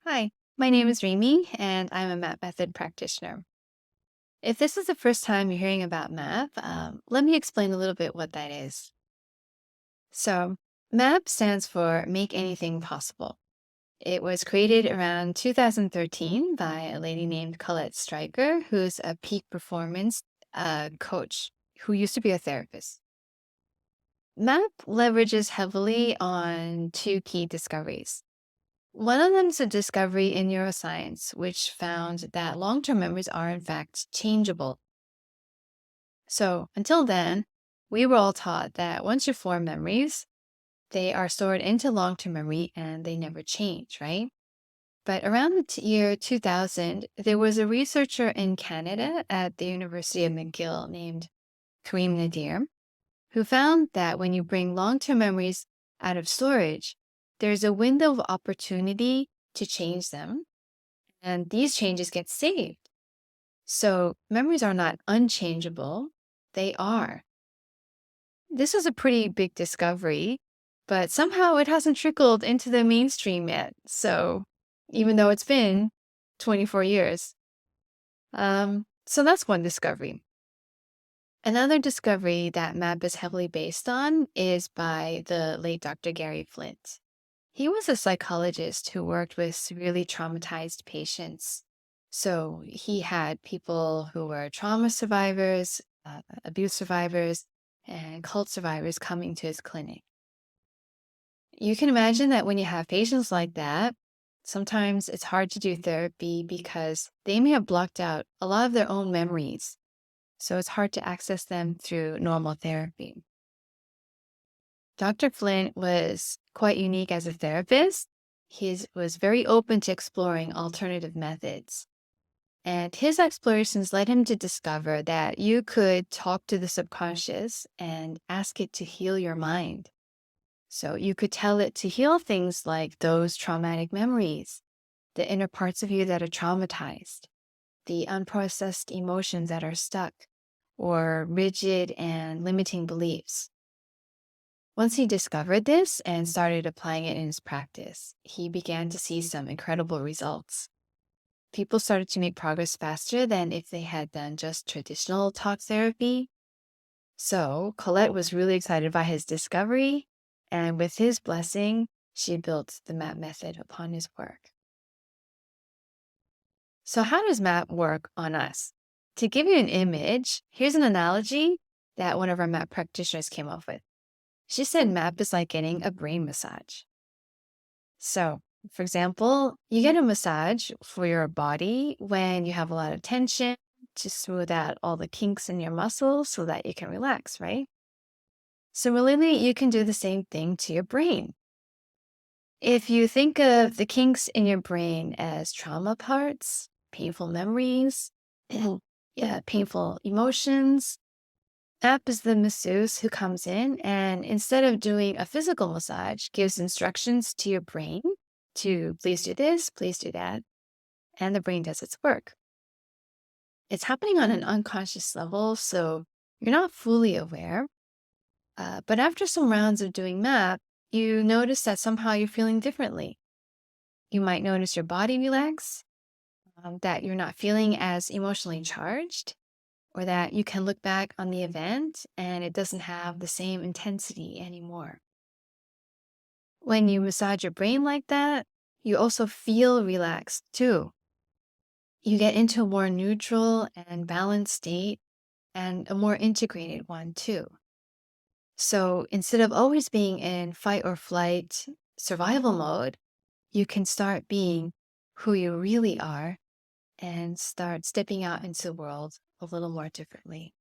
Hi, my name is Remy, and I'm a MAP method practitioner. If this is the first time you're hearing about MAP, let me explain a little bit what that is. So, MAP stands for Make Anything Possible. It was created around 2013 by a lady named Colette Stryker, who's a peak performance coach who used to be a therapist. MAP leverages heavily on two key discoveries. One of them is a discovery in neuroscience, which found that long term memories are, in fact, changeable. So, until then, we were all taught that once you form memories, they are stored into long term memory and they never change, right? But around the year 2000, there was a researcher in Canada at the University of McGill named Kareem Nadir who found that when you bring long term memories out of storage, there's a window of opportunity to change them, and these changes get saved. So memories are not unchangeable, they are. This was a pretty big discovery, but somehow it hasn't trickled into the mainstream yet. So even though it's been 24 years. So that's one discovery. Another discovery that MAP is heavily based on is by the late Dr. Gary Flint. He was a psychologist who worked with severely traumatized patients. So he had people who were trauma survivors, abuse survivors, and cult survivors coming to his clinic. You can imagine that when you have patients like that, sometimes it's hard to do therapy because they may have blocked out a lot of their own memories. So it's hard to access them through normal therapy. Dr. Flint was quite unique as a therapist. He was very open to exploring alternative methods. And his explorations led him to discover that you could talk to the subconscious and ask it to heal your mind. So you could tell it to heal things like those traumatic memories, the inner parts of you that are traumatized, the unprocessed emotions that are stuck, or rigid and limiting beliefs. Once he discovered this and started applying it in his practice, he began to see some incredible results. People started to make progress faster than if they had done just traditional talk therapy. So, Colette was really excited by his discovery, and with his blessing, she built the MAP method upon his work. So, how does MAP work on us? To give you an image, here's an analogy that one of our MAP practitioners came up with. She said MAP is like getting a brain massage. So, for example, you get a massage for your body when you have a lot of tension to smooth out all the kinks in your muscles so that you can relax, right? Similarly, you can do the same thing to your brain. If you think of the kinks in your brain as trauma parts, painful memories, yeah, painful emotions, app is the masseuse who comes in and instead of doing a physical massage, gives instructions to your brain to please do this, please do that, and the brain does its work. It's happening on an unconscious level, so you're not fully aware. But after some rounds of doing MAP, you notice that somehow you're feeling differently. You might notice your body relax, that you're not feeling as emotionally charged, or that you can look back on the event and it doesn't have the same intensity anymore. When you massage your brain like that, you also feel relaxed too. You get into a more neutral and balanced state and a more integrated one too. So instead of always being in fight or flight survival mode, you can start being who you really are and start stepping out into the world a little more differently.